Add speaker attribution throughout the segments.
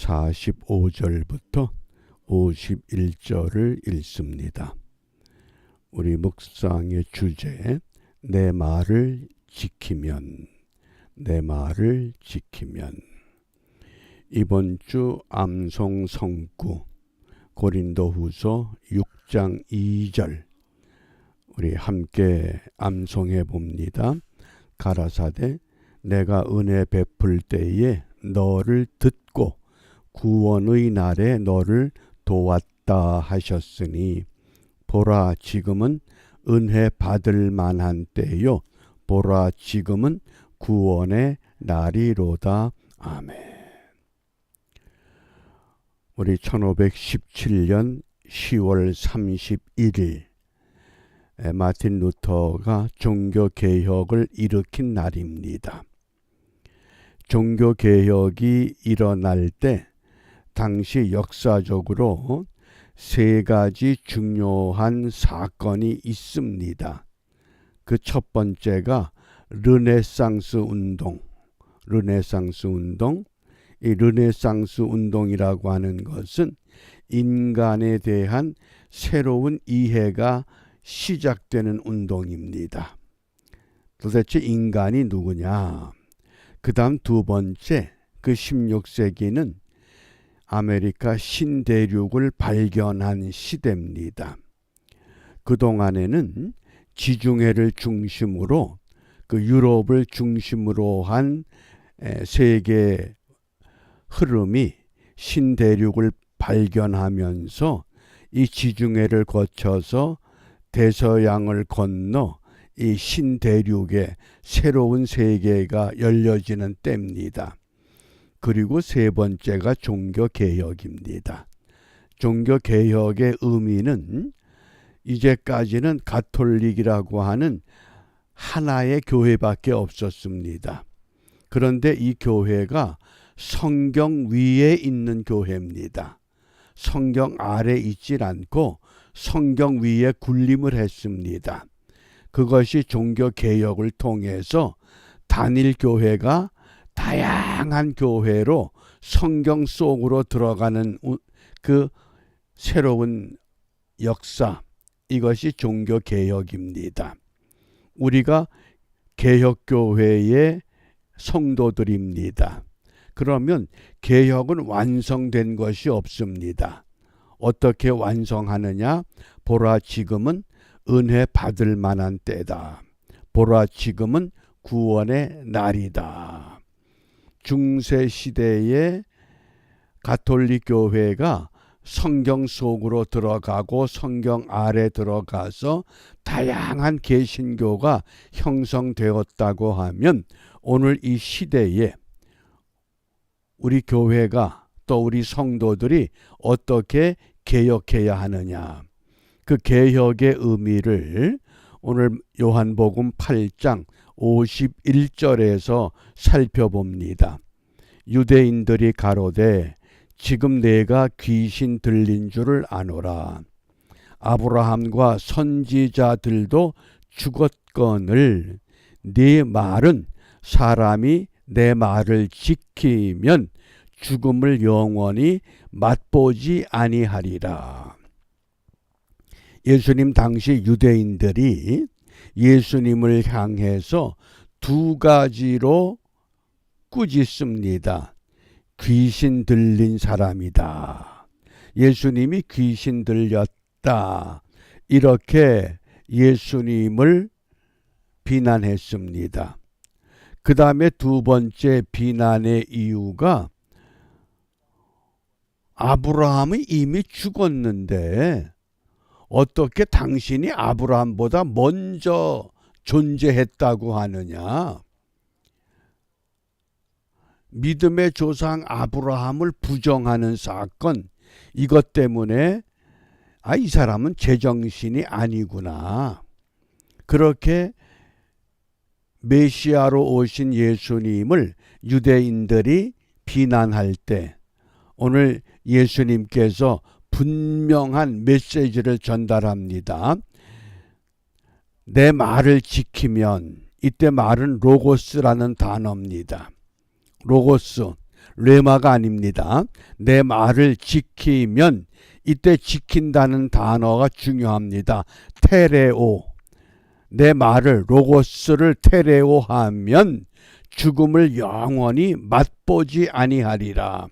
Speaker 1: 45절부터 51절을 읽습니다. 우리 묵상의 주제, 내 말을 지키면, 내 말을 지키면. 이번 주 암송 성구 고린도후서 6장 2절 우리 함께 암송해 봅니다. 가라사대 내가 은혜 베풀 때에 너를 듣고 구원의 날에 너를 도왔다 하셨으니 보라 지금은 은혜 받을 만한 때요 보라 지금은 구원의 날이로다. 아멘. 우리 1517년 10월 31일 마틴 루터가 종교개혁을 일으킨 날입니다. 종교개혁이 일어날 때 당시 역사적으로 세 가지 중요한 사건이 있습니다. 그 첫 번째가 르네상스 운동. 이 르네상스 운동이라고 하는 것은 인간에 대한 새로운 이해가 시작되는 운동입니다. 도대체 인간이 누구냐? 그 다음 두 번째, 그 16세기는 아메리카 신대륙을 발견한 시대입니다. 그동안에는 지중해를 중심으로 그 유럽을 중심으로 한 세계 흐름이 신대륙을 발견하면서 이 지중해를 거쳐서 대서양을 건너 이 신대륙의 새로운 세계가 열려지는 때입니다. 그리고 세 번째가 종교개혁입니다. 종교개혁의 의미는 이제까지는 가톨릭이라고 하는 하나의 교회밖에 없었습니다. 그런데 이 교회가 성경 위에 있는 교회입니다. 성경 아래 있질 않고 성경 위에 군림을 했습니다. 그것이 종교개혁을 통해서 단일 교회가 다양한 교회로 성경 속으로 들어가는 그 새로운 역사, 이것이 종교개혁입니다. 우리가 개혁교회의 성도들입니다. 그러면 개혁은 완성된 것이 없습니다. 어떻게 완성하느냐? 보라 지금은 은혜 받을 만한 때다. 보라 지금은 구원의 날이다. 중세 시대의 가톨릭 교회가 성경 속으로 들어가고 성경 아래 들어가서 다양한 개신교가 형성되었다고 하면 오늘 이 시대에 우리 교회가 또 우리 성도들이 어떻게 개혁해야 하느냐. 그 개혁의 의미를 오늘 요한복음 8장 51절에서 살펴봅니다. 유대인들이 가로되 지금 내가 귀신 들린 줄을 아노라. 아브라함과 선지자들도 죽었거늘 네 말은 사람이 내 말을 지키면 죽음을 영원히 맛보지 아니하리라. 예수님 당시 유대인들이 예수님을 향해서 두 가지로 꾸짖습니다. 귀신 들린 사람이다. 예수님이 귀신 들렸다. 이렇게 예수님을 비난했습니다. 그 다음에 두 번째 비난의 이유가 아브라함이 이미 죽었는데 어떻게 당신이 아브라함보다 먼저 존재했다고 하느냐? 믿음의 조상 아브라함을 부정하는 사건, 이것 때문에 이 사람은 제정신이 아니구나. 그렇게 메시아로 오신 예수님을 유대인들이 비난할 때 오늘 예수님께서 분명한 메시지를 전달합니다. 내 말을 지키면, 이때 말은 로고스라는 단어입니다. 로고스, 레마가 아닙니다. 내 말을 지키면, 이때 지킨다는 단어가 중요합니다. 테레오. 내 말을, 로고스를 테레오하면 죽음을 영원히 맛보지 아니하리라.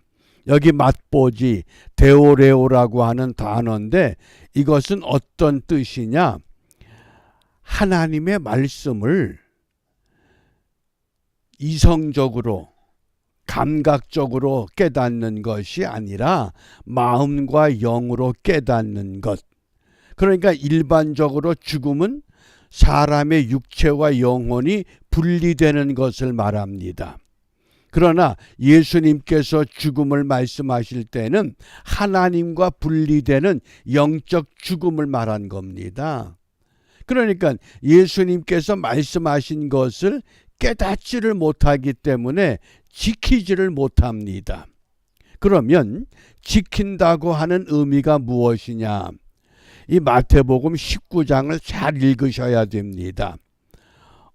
Speaker 1: 여기 맛보지, 데오레오라고 하는 단어인데 이것은 어떤 뜻이냐? 하나님의 말씀을 이성적으로, 감각적으로 깨닫는 것이 아니라 마음과 영으로 깨닫는 것. 그러니까 일반적으로 죽음은 사람의 육체와 영혼이 분리되는 것을 말합니다. 그러나 예수님께서 죽음을 말씀하실 때는 하나님과 분리되는 영적 죽음을 말한 겁니다. 그러니까 예수님께서 말씀하신 것을 깨닫지를 못하기 때문에 지키지를 못합니다. 그러면 지킨다고 하는 의미가 무엇이냐? 이 마태복음 19장을 잘 읽으셔야 됩니다.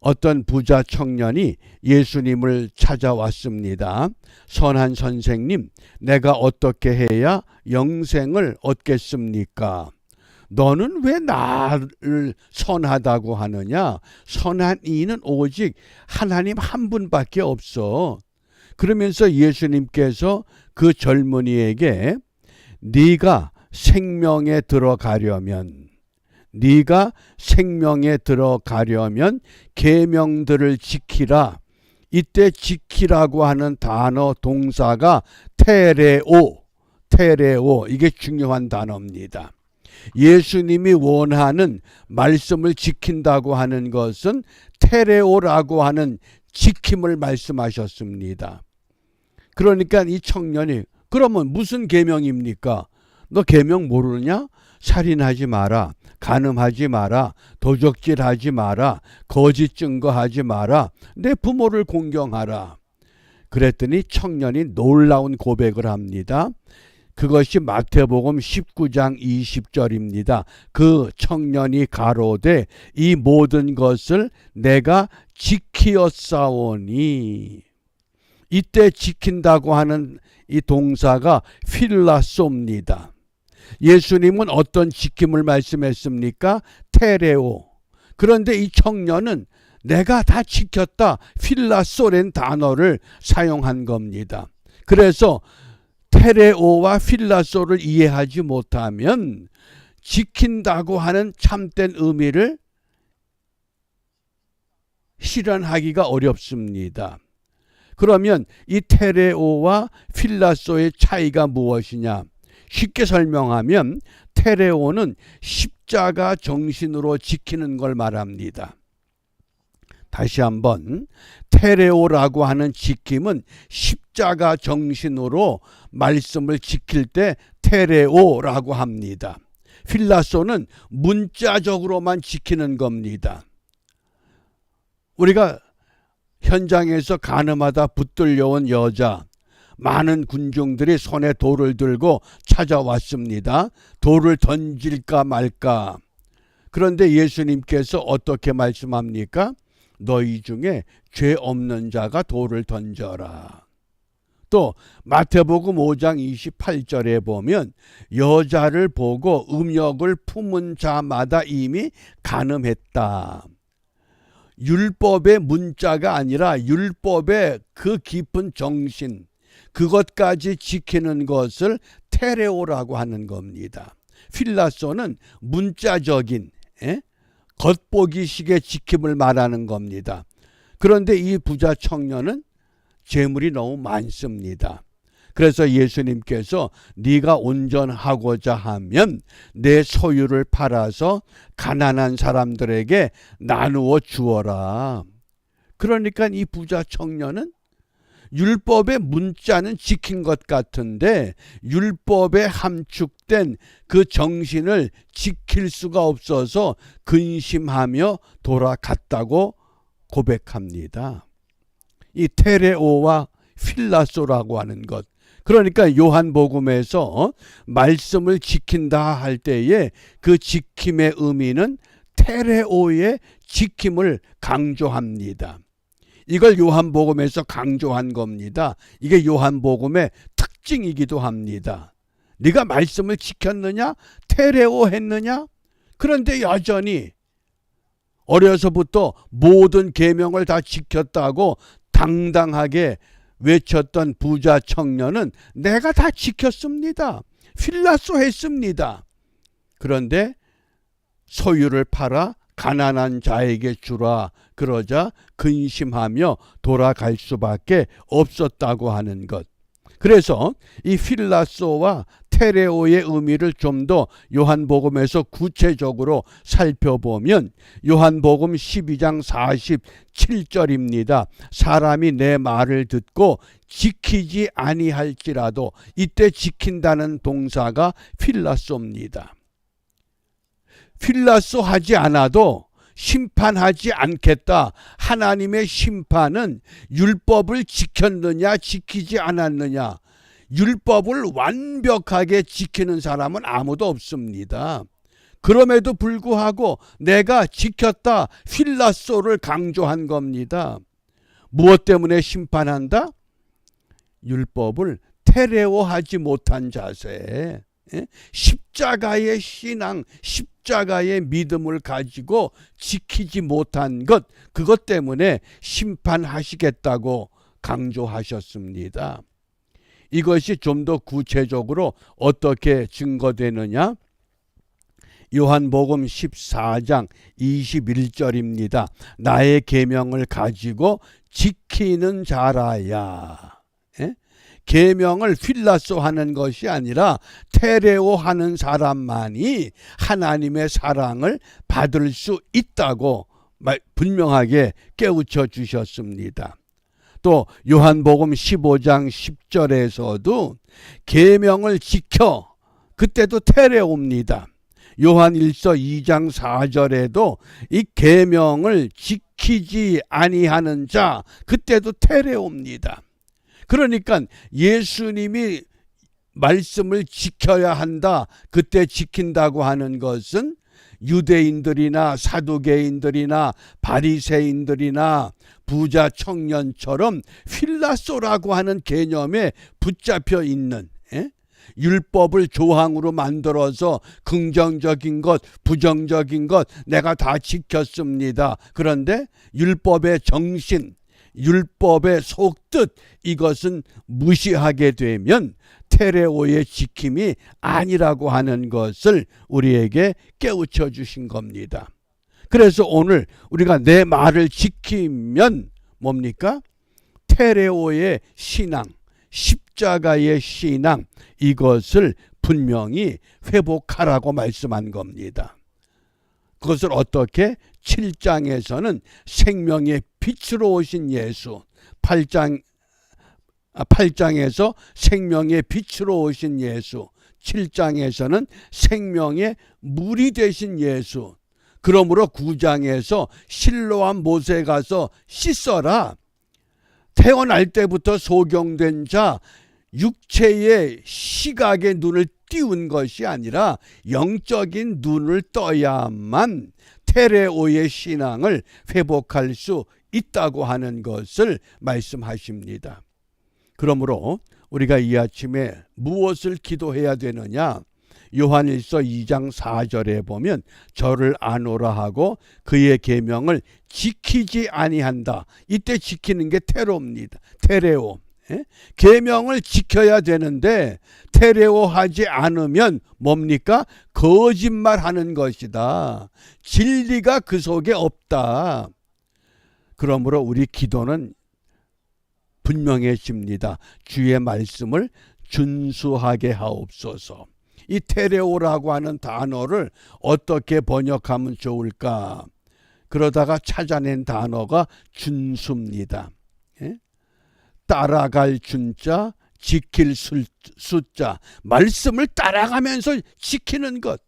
Speaker 1: 어떤 부자 청년이 예수님을 찾아왔습니다. 선한 선생님, 내가 어떻게 해야 영생을 얻겠습니까? 너는 왜 나를 선하다고 하느냐? 선한 이는 오직 하나님 한 분밖에 없어. 그러면서 예수님께서 그 젊은이에게 네가 생명에 들어가려면 계명들을 지키라. 이때 지키라고 하는 단어 동사가 테레오, 이게 중요한 단어입니다. 예수님이 원하는 말씀을 지킨다고 하는 것은 테레오라고 하는 지킴을 말씀하셨습니다. 그러니까 이 청년이 그러면 무슨 계명입니까? 너 계명 모르느냐? 살인하지 마라, 간음하지 마라, 도적질하지 마라, 거짓 증거하지 마라, 내 부모를 공경하라. 그랬더니 청년이 놀라운 고백을 합니다. 그것이 마태복음 19장 20절입니다. 그 청년이 가로되 이 모든 것을 내가 지키었사오니. 이때 지킨다고 하는 이 동사가 필라소입니다. 예수님은 어떤 지킴을 말씀했습니까? 테레오. 그런데 이 청년은 내가 다 지켰다, 필라소라는 단어를 사용한 겁니다. 그래서 테레오와 필라소를 이해하지 못하면 지킨다고 하는 참된 의미를 실현하기가 어렵습니다. 그러면 이 테레오와 필라소의 차이가 무엇이냐? 쉽게 설명하면 테레오는 십자가 정신으로 지키는 걸 말합니다. 다시 한번, 테레오라고 하는 지킴은 십자가 정신으로 말씀을 지킬 때 테레오라고 합니다. 필라소는 문자적으로만 지키는 겁니다. 우리가 현장에서 간음하다 붙들려온 여자, 많은 군중들이 손에 돌을 들고 찾아왔습니다. 돌을 던질까 말까. 그런데 예수님께서 어떻게 말씀합니까? 너희 중에 죄 없는 자가 돌을 던져라. 또 마태복음 5장 28절에 보면 여자를 보고 음욕을 품은 자마다 이미 간음했다. 율법의 문자가 아니라 율법의 그 깊은 정신, 그것까지 지키는 것을 테레오라고 하는 겁니다. 필라소는 문자적인 겉보기식의 지킴을 말하는 겁니다. 그런데 이 부자 청년은 재물이 너무 많습니다. 그래서 예수님께서 네가 온전하고자 하면 내 소유를 팔아서 가난한 사람들에게 나누어 주어라. 그러니까 이 부자 청년은 율법의 문자는 지킨 것 같은데 율법에 함축된 그 정신을 지킬 수가 없어서 근심하며 돌아갔다고 고백합니다. 이 테레오와 필라소라고 하는 것, 그러니까 요한복음에서 말씀을 지킨다 할 때에 그 지킴의 의미는 테레오의 지킴을 강조합니다. 이걸 요한복음에서 강조한 겁니다. 이게 요한복음의 특징이기도 합니다. 네가 말씀을 지켰느냐? 테레오 했느냐? 그런데 여전히 어려서부터 모든 계명을 다 지켰다고 당당하게 외쳤던 부자 청년은 내가 다 지켰습니다. 필라소 했습니다. 그런데 소유를 팔아 가난한 자에게 주라 그러자 근심하며 돌아갈 수밖에 없었다고 하는 것. 그래서 이 필라소와 테레오의 의미를 좀 더 요한복음에서 구체적으로 살펴보면 요한복음 12장 47절입니다. 사람이 내 말을 듣고 지키지 아니할지라도, 이때 지킨다는 동사가 필라소입니다. 필라소 하지 않아도 심판하지 않겠다. 하나님의 심판은 율법을 지켰느냐 지키지 않았느냐. 율법을 완벽하게 지키는 사람은 아무도 없습니다. 그럼에도 불구하고 내가 지켰다, 필라소를 강조한 겁니다. 무엇 때문에 심판한다? 율법을 테레오하지 못한 자세, 십자가의 신앙, 십자가의 믿음을 가지고 지키지 못한 것, 그것 때문에 심판하시겠다고 강조하셨습니다. 이것이 좀 더 구체적으로 어떻게 증거되느냐? 요한복음 14장 21절입니다. 나의 계명을 가지고 지키는 자라야. 계명을 필라소 하는 것이 아니라 테레오 하는 사람만이 하나님의 사랑을 받을 수 있다고 분명하게 깨우쳐 주셨습니다. 또 요한복음 15장 10절에서도 계명을 지켜, 그때도 테레오입니다. 요한일서 2장 4절에도 이 계명을 지키지 아니하는 자, 그때도 테레오입니다. 그러니까 예수님이 말씀을 지켜야 한다, 그때 지킨다고 하는 것은 유대인들이나 사두개인들이나 바리새인들이나 부자 청년처럼 필라소라고 하는 개념에 붙잡혀 있는, 율법을 조항으로 만들어서 긍정적인 것, 부정적인 것 내가 다 지켰습니다. 그런데 율법의 정신, 율법의 속뜻, 이것은 무시하게 되면 테레오의 지킴이 아니라고 하는 것을 우리에게 깨우쳐 주신 겁니다. 그래서 오늘 우리가 내 말을 지키면 뭡니까? 테레오의 신앙, 십자가의 신앙, 이것을 분명히 회복하라고 말씀한 겁니다. 그것을 어떻게? 7장에서는 생명의 빛으로 오신 예수, 8장에서 생명의 빛으로 오신 예수, 7장에서는 생명의 물이 되신 예수, 그러므로 9장에서 실로암 못에 가서 씻어라. 태어날 때부터 소경된 자, 육체의 시각의 눈을 띄운 것이 아니라 영적인 눈을 떠야만 테레오의 신앙을 회복할 수 있다고 하는 것을 말씀하십니다. 그러므로 우리가 이 아침에 무엇을 기도해야 되느냐? 요한일서 2장 4절에 보면 저를 아노라 하고 그의 계명을 지키지 아니한다. 이때 지키는 게 테레오입니다. 테레오. 계명을 지켜야 되는데 테레오하지 않으면 뭡니까? 거짓말하는 것이다. 진리가 그 속에 없다. 그러므로 우리 기도는 분명해집니다. 주의 말씀을 준수하게 하옵소서. 이 테레오라고 하는 단어를 어떻게 번역하면 좋을까? 그러다가 찾아낸 단어가 준수입니다. 따라갈 준자, 지킬 숫자, 말씀을 따라가면서 지키는 것,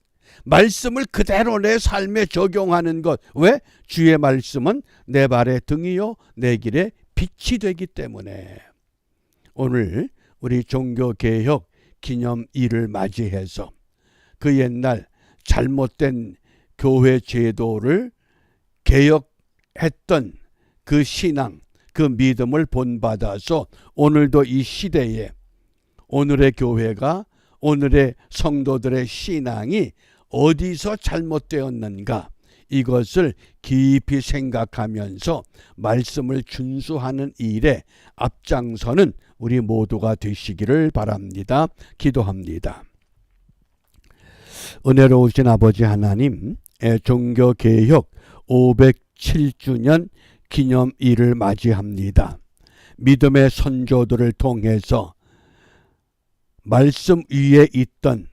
Speaker 1: 말씀을 그대로 내 삶에 적용하는 것. 왜? 주의 말씀은 내 발의 등이요 내 길의 빛이 되기 때문에. 오늘 우리 종교개혁 기념일을 맞이해서 그 옛날 잘못된 교회 제도를 개혁했던 그 신앙, 그 믿음을 본받아서 오늘도 이 시대에 오늘의 교회가, 오늘의 성도들의 신앙이 어디서 잘못되었는가, 이것을 깊이 생각하면서 말씀을 준수하는 일에 앞장서는 우리 모두가 되시기를 바랍니다. 기도합니다. 은혜로우신 아버지 하나님, 종교개혁 507주년 기념일을 맞이합니다. 믿음의 선조들을 통해서 말씀 위에 있던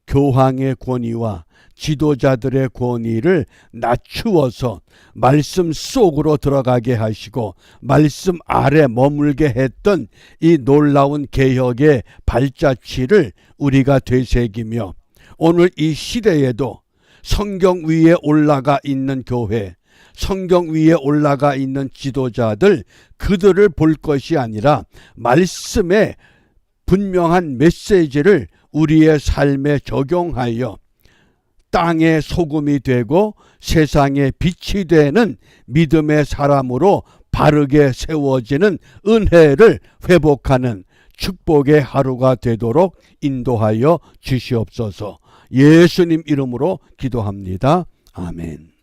Speaker 1: 교황의 권위와 지도자들의 권위를 낮추어서 말씀 속으로 들어가게 하시고 말씀 아래 머물게 했던 이 놀라운 개혁의 발자취를 우리가 되새기며 오늘 이 시대에도 성경 위에 올라가 있는 교회, 성경 위에 올라가 있는 지도자들, 그들을 볼 것이 아니라 말씀의 분명한 메시지를 우리의 삶에 적용하여 땅의 소금이 되고 세상의 빛이 되는 믿음의 사람으로 바르게 세워지는 은혜를 회복하는 축복의 하루가 되도록 인도하여 주시옵소서. 예수님 이름으로 기도합니다. 아멘.